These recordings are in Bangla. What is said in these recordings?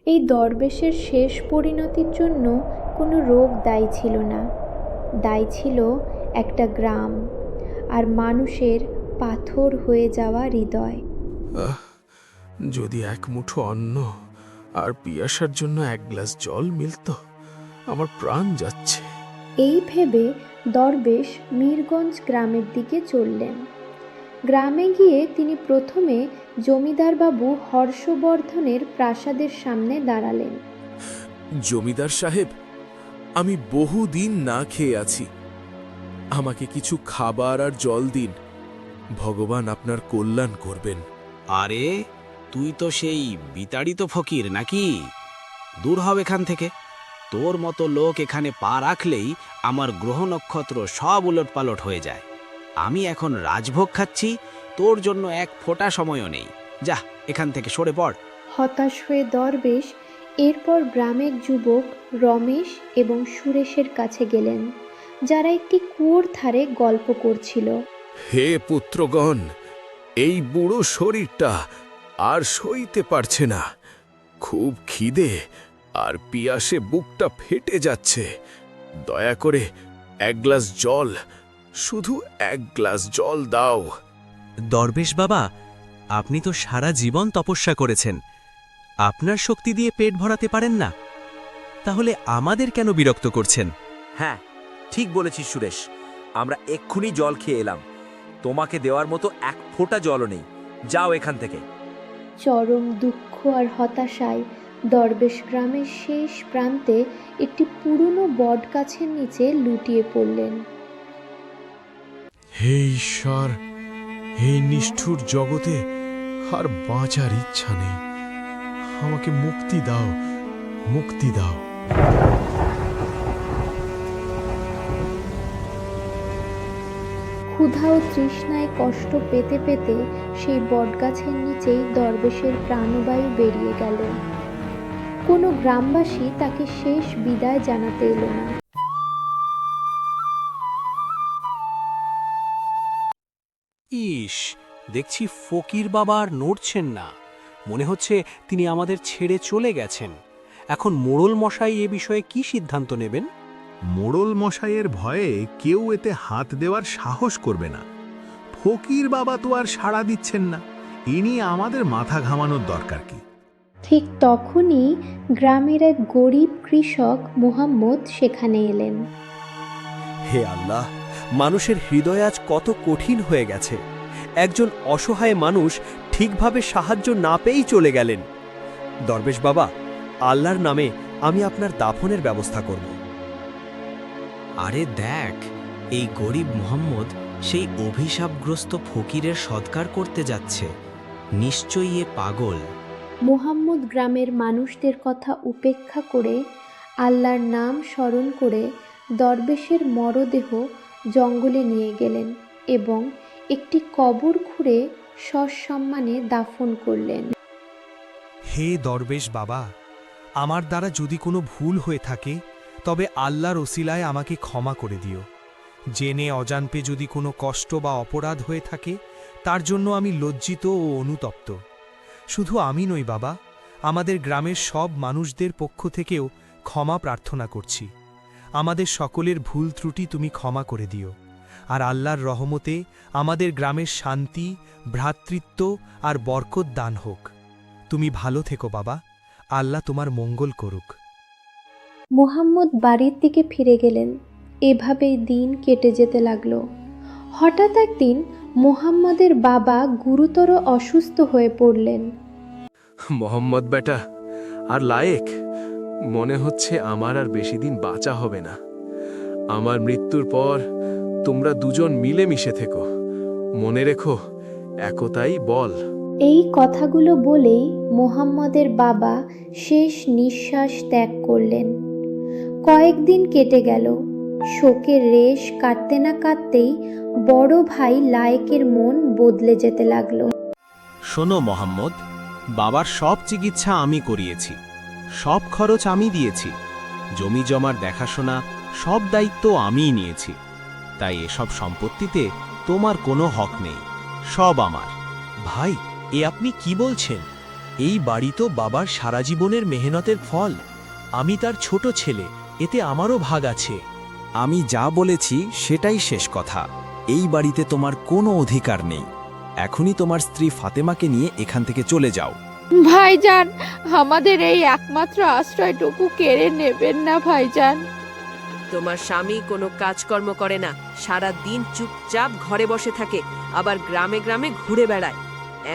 এই দরবেশের শেষ পরিণতির জন্য কোনো রোগ দায়ী ছিল না, দায়ী ছিল একটা গ্রাম আর মানুষের পাথর হয়ে যাওয়া হৃদয়। আহ, যদি এক মুঠো অন্ন আর পিয়াসার জন্য এক গ্লাস জল মিলত, আমার প্রাণ যাচ্ছে। এই ভেবে দরবেশ মীরগঞ্জ গ্রামের দিকে চললেন। গ্রামে গিয়ে তিনি প্রথমে জমিদারবাবু হর্ষবর্ধনের প্রাসাদের সামনে দাঁড়ালেন। জমিদার সাহেব, আমি বহুদিন না খেয়ে আছি, আমাকে কিছু খাবার আর জল দিন, ভগবান আপনার কল্যাণ করবেন। আরে তুই তো সেই বিতাড়িত ফকির নাকি? দূর হব এখান থেকে। তোর মতো লোক এখানে পা রাখলেই আমার গ্রহ নক্ষত্র সব উলটপালট হয়ে যায়। আমি এখন রাজভোগ খাচ্ছি, তোর জন্য এক ফোঁটা সময়ও নেই। যা এখান থেকে সরে পড়। হতাশ হয়ে দরবেশ এরপর গ্রামের যুবক রমেশ এবং সুরেশের কাছে গেলেন, যারা একটি কুয়োর ধারে গল্প করছিল। হে পুত্রগণ, এই বুড়ো শরীরটা আর সইতে পারছে না, খুব খিদে আর পিয়াসে বুকটা ফেটে যাচ্ছে। দয়া করে এক গ্লাস জল, শুধু এক গ্লাস জল দাও। দরবেশ বাবা, আপনি তো সারা জীবন তপস্যা করেছেন, আপনার শক্তি দিয়ে পেট ভরাতে পারেন না, তাহলে আমাদের কেন বিরক্ত করছেন? হ্যাঁ, ঠিক বলেছিস সুরেশ, আমরা এক্ষুনি জল খেয়ে এলাম, তোমাকে দেওয়ার মতো এক ফোঁটা জলও নেই, যাও এখান থেকে। চরম দুঃখ আর হতাশায় দরবেশ গ্রামের শেষ প্রান্তে একটি পুরনো বটগাছের নিচে লুটিয়ে পড়লেন। হে ঈশ্বর, এই নিষ্ঠুর জগতে আর বাঁচার ইচ্ছা নেই, আমাকে মুক্তি দাও, মুক্তি দাও। ক্ষুধা ও তৃষ্ণায় কষ্ট পেতে পেতে সেই বটগাছের নিচেই দরবেশের প্রাণবায়ু বেরিয়ে গেল। কোনো গ্রামবাসী তাকে শেষ বিদায় জানাতে এলো না। ইস, দেখছি ফকির বাবা আর নড়ছেন না। মনে হচ্ছে তিনি আমাদের ছেড়ে চলে গেছেন। এখন মোড়ল মশাই এ বিষয়ে কি সিদ্ধান্ত নেবেন? মোড়ল মশাইয়ের ভয়ে কেউ এতে হাত দেওয়ার সাহস করবে না। ফকির বাবা তো আর সাড়া দিচ্ছেন না, ইনি আমাদের মাথা ঘামানোর দরকার কি? ঠিক তখনই গ্রামের এক গরিব কৃষক মুহাম্মদ সেখানে এলেন। হে আল্লাহ, মানুষের হৃদয় আজ কত কঠিন হয়ে গেছে। একজন অসহায় মানুষ ঠিকভাবে সাহায্য না পেয়েই চলে গেলেন। দরবেশ বাবা, আল্লাহর নামে আমি আপনার দাফনের ব্যবস্থা করব। আরে দেখ, এই গরিব মোহাম্মদ সেই অভিশাপগ্রস্ত ফকিরের সৎকার করতে যাচ্ছে। নিশ্চয়ই এ পাগল। মুহাম্মদ গ্রামের মানুষদের কথা উপেক্ষা করে আল্লাহর নাম স্মরণ করে দরবেশের মরদেহ জঙ্গলে নিয়ে গেলেন এবং একটি কবর খুঁড়ে সসম্মানে দাফন করলেন। হে দরবেশ বাবা, আমার দ্বারা যদি কোনো ভুল হয়ে থাকে তবে আল্লাহর ওসিলায় আমাকে ক্ষমা করে দিও। জেনে অজান্তে যদি কোনো কষ্ট বা অপরাধ হয়ে থাকে তার জন্য আমি লজ্জিত ও অনুতপ্ত। শুধু আমি নই বাবা, আমাদের গ্রামের সব মানুষদের পক্ষ থেকেও ক্ষমা প্রার্থনা করছি। আমাদের সকলের ভুল ত্রুটি তুমি ক্ষমা করে দিও, আর আল্লাহর রহমতে আমাদের গ্রামের শান্তি, ভ্রাতৃত্ব আর বরকত দান হোক। তুমি ভালো থেকো বাবা, আল্লাহ তোমার মঙ্গল করুক। মুহাম্মদ বাড়ির দিকে ফিরে গেলেন। এভাবেই দিন কেটে যেতে লাগলো। হঠাৎ একদিন মুহাম্মদের বাবা গুরুতর অসুস্থ হয়ে পড়লেন। মোহাম্মদ বেটা, আর লায়েক, মনে হচ্ছে আমার আর বেশি দিন বাঁচা হবে না। আমার মৃত্যুর পর তোমরা দুজন মিলেমিশে থেকো, মনে রেখো, একতাই বল। এই কথাগুলো বলেই মুহাম্মদের বাবা শেষ নিঃশ্বাস ত্যাগ করলেন। কয়েকদিন কেটে গেল। শোকের রেশ কাটতে না কাটতেই বড় ভাই লায়েকের মন বদলে যেতে লাগলো। শোনো মোহাম্মদ, বাবার সব চিকিৎসা আমি করিয়েছি, সব খরচ আমি দিয়েছি, জমি জমার দেখাশোনা সব দায়িত্ব আমিই নিয়েছি। তাই এসব সম্পত্তিতে তোমার কোনো হক নেই, সব আমার। ভাই, এ আপনি কি বলছেন? এই বাড়ি তো বাবার সারা জীবনের মেহনতের ফল। আমি তার ছোট ছেলে, এতে আমারও ভাগ আছে। আমি যা বলেছি সেটাই শেষ কথা। এই বাড়িতে তোমার কোনো অধিকার নেই। এখনই তোমার স্ত্রী ফাতেমাকে নিয়ে এখান থেকে চলে যাও। ভাইজান, আমাদের এই একমাত্র আশ্রয়টুকু কেড়ে নেবেন না ভাইজান। তোমার স্বামী কোনো কাজকর্ম করে না, সারা দিন চুপচাপ ঘরে বসে থাকে, আবার গ্রামে গ্রামে ঘুরে বেড়ায়।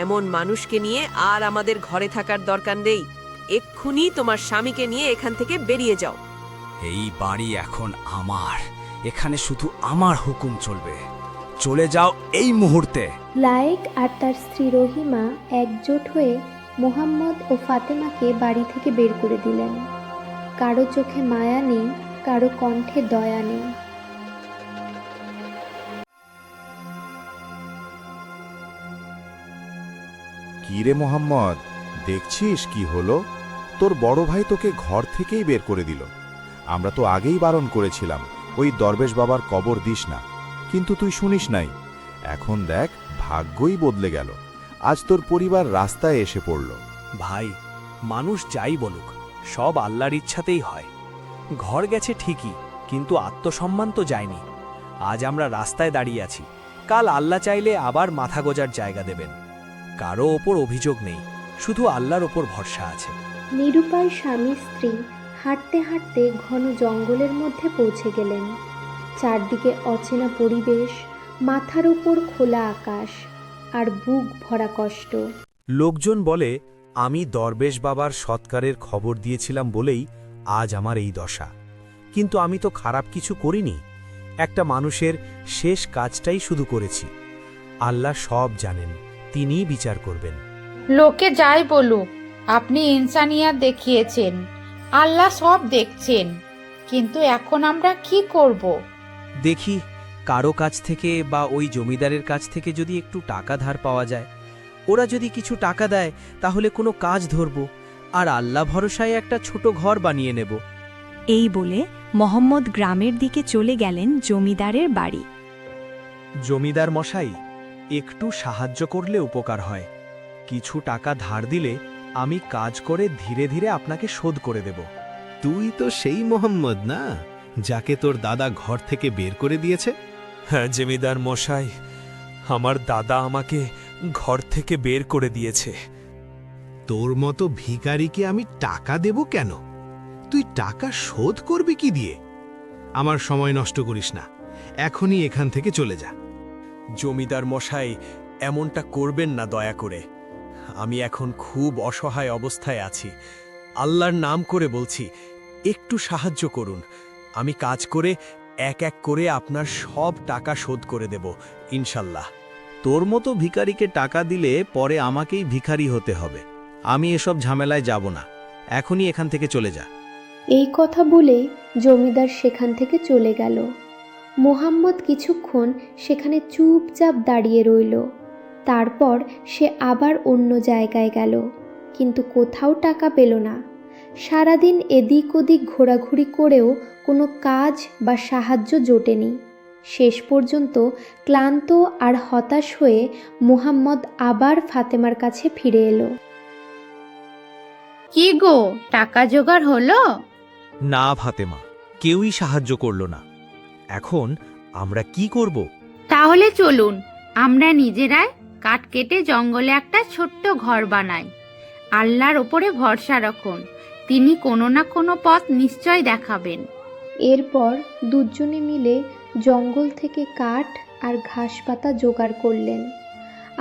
এমন মানুষকে নিয়ে আর আমাদের ঘরে থাকার দরকার নেই। এক্ষুনি তোমার স্বামীকে নিয়ে এখান থেকে বেরিয়ে যাও। এই বাড়ি এখন আমার, এখানে শুধু আমার হুকুম চলবে। চলে যাও এই মুহূর্তে। লায়েক আর তার স্ত্রী রহিমা একজোট হয়ে মোহাম্মদ ও ফাতেমাকে বাড়ি থেকে বের করে দিলেন। কারো চোখে মায়া নেই, কারো কণ্ঠে দয়া নেই। কি রে মোহাম্মদ, দেখছিস কি হলো? তোর বড় ভাই তোকে ঘর থেকেই বের করে দিল। আমরা তো আগেই বারণ করেছিলাম ওই দরবেশ বাবার কবর দিস না, কিন্তু তুই শুনিস নাই। এখন দেখ, ভাগ্যই বদলে গেল। আজ তোর পরিবার রাস্তায় এসে পড়ল। ভাই, মানুষ যাই বলুক, সব আল্লাহর ইচ্ছাতেই হয়। ঘর গেছে ঠিকই, কিন্তু আত্মসম্মান তো যায়নি। আজ আমরা রাস্তায় দাঁড়িয়ে আছি, কাল আল্লাহ চাইলে আবার মাথা গোজার জায়গা দেবেন। কারো ওপর অভিযোগ নেই, শুধু আল্লাহর ওপর ভরসা আছে। নিরুপায় স্বামী স্ত্রী হাঁটতে হাঁটতে ঘন জঙ্গলের মধ্যে পৌঁছে গেলেন। চারদিকে অচেনা পরিবেশ, মাথার উপর খোলা আকাশ, আর বুক ভরা কষ্ট। লোকজন বলে আমি দরবেশ বাবার সৎকারের খবর দিয়েছিলাম বলেই আজ আমার এই দশা। কিন্তু আমি তো খারাপ কিছু করিনি, একটা মানুষের শেষ কাজটাই শুধু করেছি। আল্লাহ সব জানেন, তিনিই বিচার করবেন। লোকে যাই বলুক, আপনি ইনসানিয়াত দেখিয়েছেন, আল্লাহ সব দেখছেন। কিন্তু এখন আমরা কি করব? দেখি কারো কাছ থেকে বা ওই জমিদারের কাছ থেকে যদি একটু টাকা ধার পাওয়া যায়। ওরা যদি কিছু টাকা দেয় তাহলে কোনো কাজ ধরব, আর আল্লাহ ভরসায় একটা ছোট ঘর বানিয়ে নেব। এই বলে মোহাম্মদ গ্রামের দিকে চলে গেলেন জমিদারের বাড়ি। জমিদার মশাই, একটু সাহায্য করলে উপকার হয়। কিছু টাকা ধার দিলে আমি কাজ করে ধীরে ধীরে আপনাকে শোধ করে দেব। তুই তো সেই মোহাম্মদ না, যাকে তোর দাদা ঘর থেকে বের করে দিয়েছে? হ্যাঁ জমিদার মশাই, আমার দাদা আমাকে ঘর থেকে বের করে দিয়েছে। তোর মতো ভিখারিকে আমি টাকা দেব কেন? তুই টাকা শোধ করবি কি দিয়ে? আমার সময় নষ্ট করিস না, এখনই এখান থেকে চলে যা। জমিদার মশাই, এমনটা করবেন না দয়া করে। আমি এখন খুব অসহায় অবস্থায় আছি। আল্লাহর নাম করে বলছি, একটু সাহায্য করুন। আমি কাজ করে এক এক করে আপনার সব টাকা শোধ করে দেব ইনশাল্লাহ। তোর মতো ভিখারিকে টাকা দিলে পরে আমাকেই ভিখারি হতে হবে। আমি এসব ঝামেলায় যাব না, এখনই এখান থেকে চলে যা। এই কথা বলে জমিদার সেখান থেকে চলে গেল। মোহাম্মদ কিছুক্ষণ সেখানে চুপচাপ দাঁড়িয়ে রইল। তারপর সে আবার অন্য জায়গায় গেল, কিন্তু কোথাও টাকা পেল না। সারাদিন এদিক ওদিক ঘোরাঘুরি করেও কোনো কাজ বা সাহায্য জোটেনি। শেষ পর্যন্ত ক্লান্ত আর হতাশ হয়ে মোহাম্মদ আবার ফাতেমার কাছে ফিরে এলো। কি গো, টাকা জোগাড় হলো? না ফাতেমা, কেউই সাহায্য করল না। এখন আমরা কি করব? তাহলে চলুন আমরা নিজেরাই কাঠ কেটে জঙ্গলে একটা ছোট্ট ঘর বানাই। আল্লাহর ওপরে ভরসা রাখুন, তিনি কোনো না কোনো পথ নিশ্চয় দেখাবেন। এরপর দুজনে মিলে জঙ্গল থেকে কাঠ আর ঘাস পাতা জোগাড় করলেন।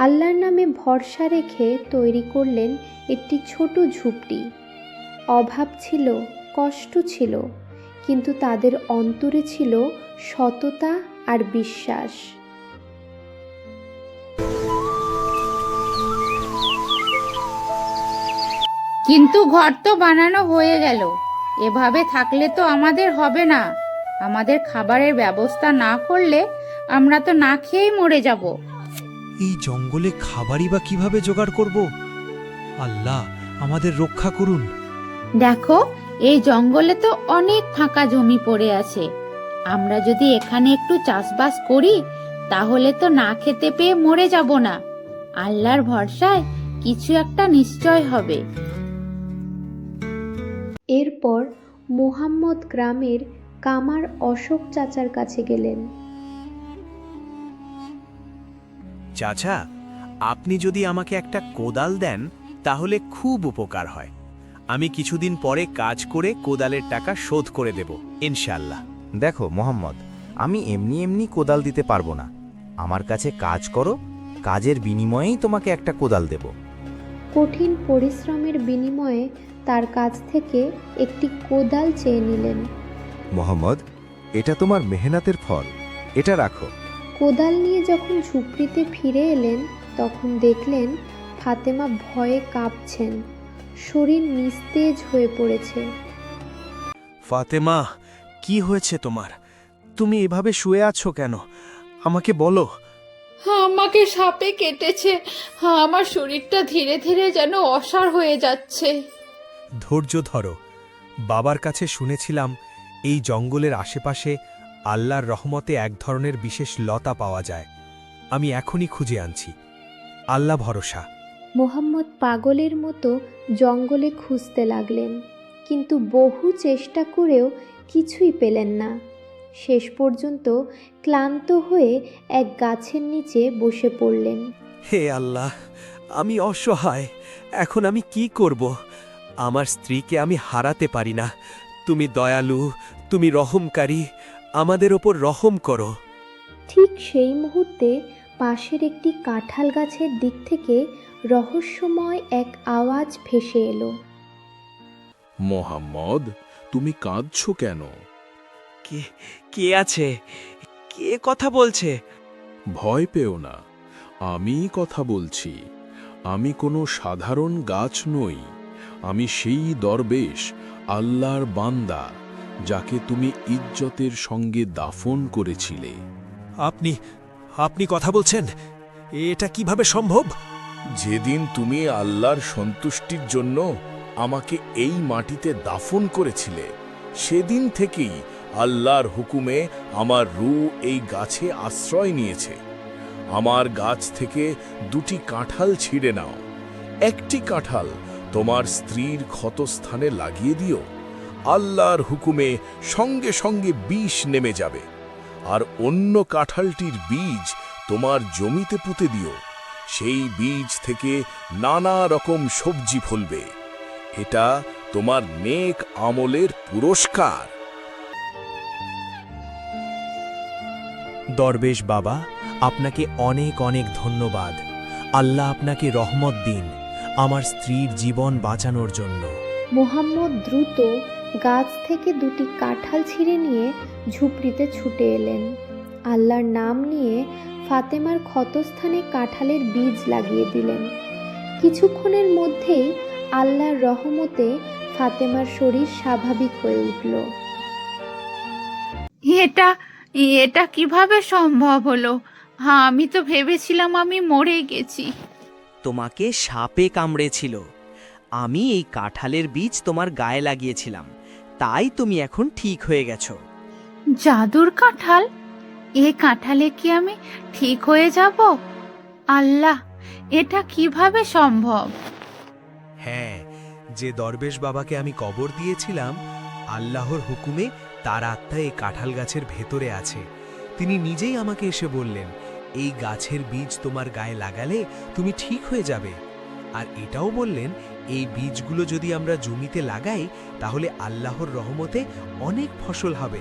আল্লাহর নামে ভরসা রেখে তৈরি করলেন একটি ছোট ঝুপড়ি। অভাব ছিল, কষ্ট ছিল, কিন্তু তাদের অন্তরে ছিল সততা আর বিশ্বাস। কিন্তু ঘর তো বানানো হয়ে গেল, এভাবে থাকলে তো আমাদের হবে না। আমাদের খাবারের ব্যবস্থা না করলে আমরা তো না খেয়েই মরে যাব। এই জঙ্গলে খাবারই বা কিভাবে জোগাড় করব? আল্লাহ আমাদের রক্ষা করুন। দেখো, এই জঙ্গলে তো অনেক ফাঁকা জমি পড়ে আছে। আমরা যদি এখানে একটু চাষবাস করি তাহলে তো না খেতে পেয়ে মরে যাব না। আল্লাহর ভরসায় কিছু একটা নিশ্চয় হবে। এরপর মোহাম্মদ গ্রামের কামার অশোক চাচার কাছে গেলেন। চাচা, আপনি যদি আমাকে একটা কোদাল দেন তাহলে খুব উপকার হয়। আমি কিছুদিন পরে কাজ করে কোদালের টাকা শোধ করে দেব ইনশাআল্লাহ। দেখো মোহাম্মদ, আমি এমনি এমনি কোদাল দিতে পারবো না। আমার কাছে কাজ করো, কাজের বিনিময়েই তোমাকে একটা কোদাল দেব। কঠিন পরিশ্রমের বিনিময়ে তার কাছ থেকে একটি কোদাল চেয়ে নিলেন। মোহাম্মদ, এটা তোমার মেহনতের ফল, এটা রাখো। কোদাল নিয়ে যখন ঝুপড়িতে ফিরে এলেন তখন দেখলেন ফাতেমা ভয়ে কাঁপছেন, শরীর নিস্তেজ হয়ে পড়েছে। ফাতেমা, কি হয়েছে তোমার? তুমি এভাবে শুয়ে আছো কেন? আমাকে বলো। আমাকে সাপে কেটেছে। আমার শরীরটা ধীরে ধীরে যেন অসাড় হয়ে যাচ্ছে। ধৈর্য ধরো। বাবার কাছে শুনেছিলাম এই জঙ্গলের আশেপাশে আল্লাহর রহমতে এক ধরনের বিশেষ লতা পাওয়া যায়। আমি এখনই খুঁজে আনছি। আল্লাহ ভরসা। মোহাম্মদ পাগলের মতো জঙ্গলে খুঁজতে লাগলেন, কিন্তু বহু চেষ্টা করেও কিছুই পেলেন না। শেষ পর্যন্ত ক্লান্ত হয়ে এক গাছের নিচে বসে পড়লেন। হে আল্লাহ, আমি অসহায়। এখন আমি কি করব? আমার স্ত্রীকে আমি হারাতে পারি না। তুমি দয়ালু, তুমি রহমকারী, আমাদের ওপর রহম করো। ঠিক সেই মুহূর্তে পাশের একটি কাঁঠাল গাছের দিক থেকে রহস্যময় এক আওয়াজ ভেসে এলো। মোহাম্মদ, তুমি কাঁদছো কেন? কে কে আছে? কে কথা বলছে? ভয় পেও না, আমি কথা বলছি। আমি কোনো সাধারণ গাছ নই। আমি সেই দরবেশ, আল্লাহর বান্দা, যাকে তুমি ইজ্জতের সঙ্গে দাফন করেছিলে। আপনি কথা বলছেন? এটা কিভাবে সম্ভব? যেদিন তুমি আল্লাহর সন্তুষ্টির জন্য আমাকে এই মাটিতে দাফন করেছিলে, সেদিন থেকেই আল্লাহর হুকুমে আমার রূহ এই গাছে আশ্রয় নিয়েছে। আমার গাছ থেকে 2টি কাঁঠাল ছিঁড়ে নাও। একটি কাঁঠাল তোমার স্ত্রীর ক্ষতস্থানে লাগিয়ে দিও। আল্লাহর হুকুমে সঙ্গে সঙ্গে বিষ নেমে যাবে। আর অন্য কাঁঠালটির বীজ তোমার জমিতে পুঁতে দিও। সেই বীজ থেকে নানা রকম সবজি ফলবে। এটা তোমার নেক আমলের পুরস্কার। দরবেশ বাবা, আপনাকে অনেক অনেক ধন্যবাদ। আল্লাহ আপনাকে রহমত দিন আমার স্ত্রীর জীবন বাঁচানোর জন্য। মোহাম্মদ দ্রুত গাছ থেকে 2টি কাঁঠাল ছিঁড়ে নিয়ে ঝুপড়িতে ছুটে এলেন। আল্লাহর নাম নিয়ে ফাতেমার ক্ষতস্থানে কাঁঠালের বীজ লাগিয়ে দিলেন। কিছুক্ষণের মধ্যেই আল্লাহর রহমতে ফাতেমার শরীর স্বাভাবিক হয়ে উঠল। এটা কিভাবে সম্ভব হলো? আমি তো ভেবেছিলাম আমি মরে গেছি। তোমাকে সাপে কামড়েছিল। আমি এই কাঁঠালের বীজ তোমার গায়ে লাগিয়েছিলাম, তাই তুমি এখন ঠিক হয়ে গেছো। জাদুর কাঁঠাল? এ কাঁঠালে কি আমি ঠিক হয়ে যাব? আল্লাহ, এটা কিভাবে সম্ভব? হ্যাঁ, যে দরবেশ বাবাকে আমি কবর দিয়েছিলাম, আল্লাহর হুকুমে তার আত্মা এই কাঁঠাল গাছের ভেতরে আছে। তিনি নিজেই আমাকে এসে বললেন, এই গাছের বীজ তোমার গায়ে লাগালে তুমি ঠিক হয়ে যাবে। আর এটাও বললেন, এই বীজগুলো যদি আমরা জমিতে লাগাই তাহলে আল্লাহর রহমতে অনেক ফসল হবে,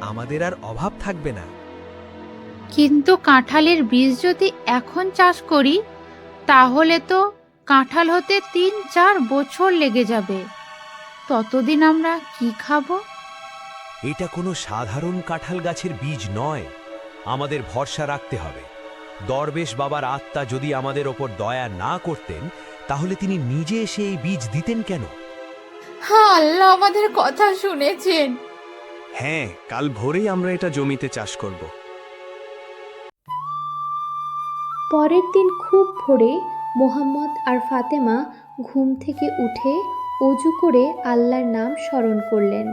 আমাদের আর অভাব থাকবে না। কিন্তু কাঁঠালের বীজ যদি এখন চাষ করি তাহলে তো কাঁঠাল হতে 3-4 বছর লেগে যাবে। ততদিন আমরা কি খাবো? এটা কোনো সাধারণ কাঁঠাল গাছের বীজ নয়। আমাদের ভরসা রাখতে হবে। দরবেশ বাবার আত্মা যদি আমাদের ওপর দয়া না করতেন তাহলে তিনি নিজে এসে এই বীজ দিতেন কেন? হ্যাঁ, আল্লাহ আমাদের কথা শুনেছেন। হ্যাঁ, কাল ভোরেই আমরা এটা জমিতে চাষ করব। পরের দিন খুব ভোরে মোহাম্মদ আর ফাতেমা ঘুম থেকে উঠে অজু করে আল্লাহর নাম স্মরণ করলেন।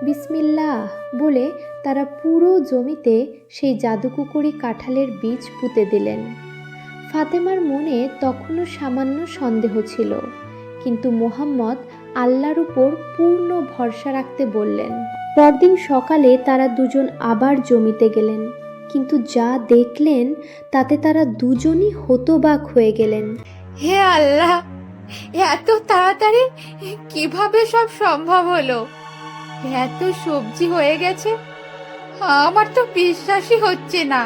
বিসমিল্লাহ বলে তারা পুরো জমিতে সেই জাদুকুকুরি কাঁঠালের বীজ পুঁতে দিলেন। ফাতেমার মনে তখনও সামান্য সন্দেহ ছিল, কিন্তু মোহাম্মদ আল্লাহর উপর পূর্ণ ভরসা রাখতে বললেন। পরদিন সকালে তারা দুজন আবার জমিতে গেলেন, কিন্তু যা দেখলেন তাতে তারা দুজনই হতবাক হয়ে গেলেন। হে আল্লাহ, এত তাড়াতাড়ি কিভাবে সব সম্ভব হলো? এত সবজি হয়ে গেছে, আমার তো বিশ্বাসই হচ্ছে না।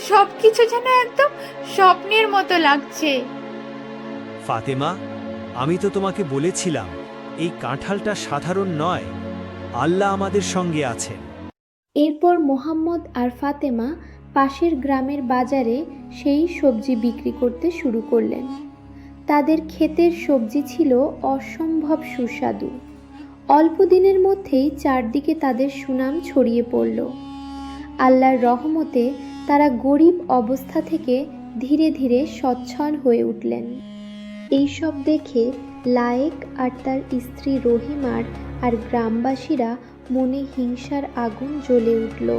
সবকিছু যেন একদম স্বপ্নের মতো লাগছে। ফাতেমা, আমি তো তোমাকে বলেছিলাম এই কাঁঠালটা সাধারণ নয়, আল্লাহ আমাদের সঙ্গে আছেন। এরপর মোহাম্মদ আর ফাতেমা পাশের গ্রামের বাজারে সেই সবজি বিক্রি করতে শুরু করলেন। তাদের ক্ষেতের সবজি ছিল অসম্ভব সুস্বাদু। অল্প দিনের মধ্যেই চারদিকে তাদের সুনাম ছড়িয়ে পড়ল। আল্লাহর রহমতে তারা গরিব অবস্থা থেকে ধীরে ধীরে সচ্ছল হয়ে উঠলেন। এইসব দেখে লায়েক আর তার স্ত্রী রহিমার আর গ্রামবাসীরা মনে হিংসার আগুন জ্বলে উঠল।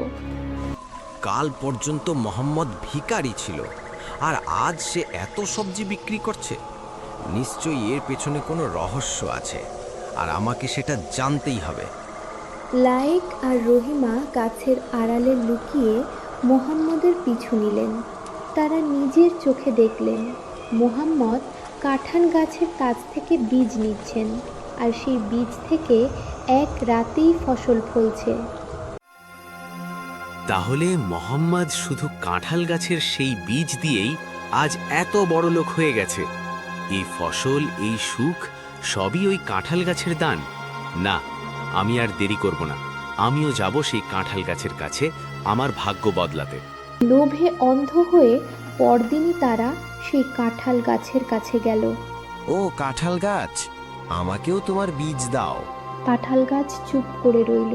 কাল পর্যন্ত মোহাম্মদ ভিখারি ছিল, আর আজ সে এত সবজি বিক্রি করছে। নিশ্চয়ই এর পেছনে কোনো রহস্য আছে, আর আমাকে সেটা জানতেই হবে। লায়েক আর রহিমা গাছের আড়ালে লুকিয়ে মোহাম্মদের পিছু নিলেন। তারা নিজের চোখে দেখলেন মোহাম্মদ কাঁঠাল গাছের কাছ থেকে বীজ নিচ্ছেন, আর সেই বীজ থেকে এক রাতেই ফসল ফলছে। তাহলে মোহাম্মদ শুধু কাঁঠাল গাছের সেই বীজ দিয়েই আজ এত বড় লোক হয়ে গেছে। এই ফসল, এই সুখ সবই ওই কাঁঠাল গাছের দান। না, আমি আর দেরি করব না, আমিও যাব সেই কাঁঠাল গাছের কাছে আমার ভাগ্য বদলাতে। লোভে অন্ধ হয়ে পরদিনই তারা সেই কাঁঠাল গাছের কাছে গেল। ও কাঁঠাল গাছ, আমাকেও তোমার বীজ দাও। কাঁঠাল গাছ চুপ করে রইল।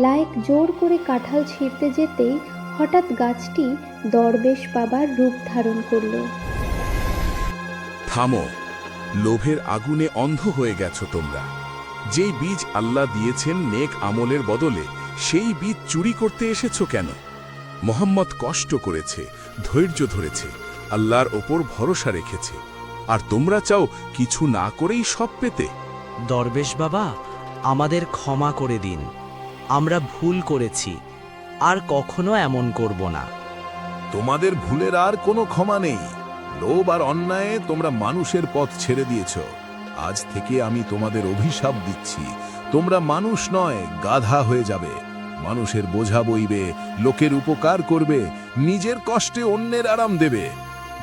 লায়েক জোর করে কাঁঠাল ছিঁড়তে যেতেই হঠাৎ গাছটি দরবেশ বাবার রূপ ধারণ করল। থামো, লোভের আগুনে অন্ধ হয়ে গেছো তোমরা। যেই বীজ আল্লাহ দিয়েছেন নেক আমলের বদলে, সেই বীজ চুরি করতে এসেছো কেন? মোহাম্মদ কষ্ট করেছে, ধৈর্য ধরেছে, আল্লাহর ওপর ভরসা রেখেছে, আর তোমরা চাও কিছু না করেই সব পেতে। দরবেশ বাবা, আমাদের ক্ষমা করে দিন, আমরা ভুল করেছি, আর কখনো এমন করব না। তোমাদের ভুলের আর কোনো ক্ষমা নেই। লোভ আর অন্যায়ে তোমরা মানুষের পথ ছেড়ে দিয়েছ। আজ থেকে আমি তোমাদের অভিশাপ দিচ্ছি, তোমরা মানুষ নয়, গাধা হয়ে যাবে। মানুষের বোঝা বইবে, লোকের উপকার করবে, নিজের কষ্টে অন্যের আরাম দেবে।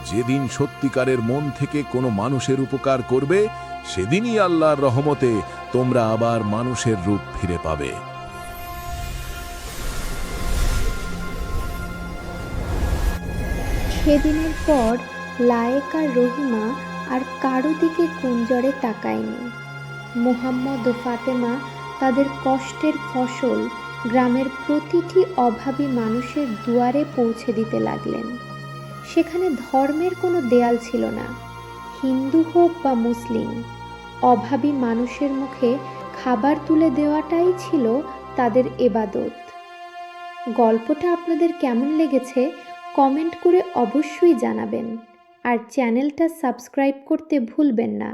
যেদিন সত্যিকারের মন থেকে কোনো মানুষের উপকার করবে, সেদিনই আল্লাহর রহমতে তোমরা আবার মানুষের রূপ ফিরে পাবে। সেদিনের পর লায়েক আর রহিমা আর কারো দিকে কুঞ্জরে তাকায়নি। মোহাম্মদ ও ফাতেমা তাদের কষ্টের ফসল গ্রামের প্রতিটি অভাবী মানুষের দুয়ারে পৌঁছে দিতে লাগলেন। সেখানে ধর্মের কোনো দেয়াল ছিল না, হিন্দু হোক বা মুসলিম। অভাবী মানুষের মুখে খাবার তুলে দেওয়াটাই ছিল তাদের এবাদত। গল্পটা আপনাদের কেমন লেগেছে কমেন্ট করে অবশ্যই জানাবেন, আর চ্যানেলটা সাবস্ক্রাইব করতে ভুলবেন না।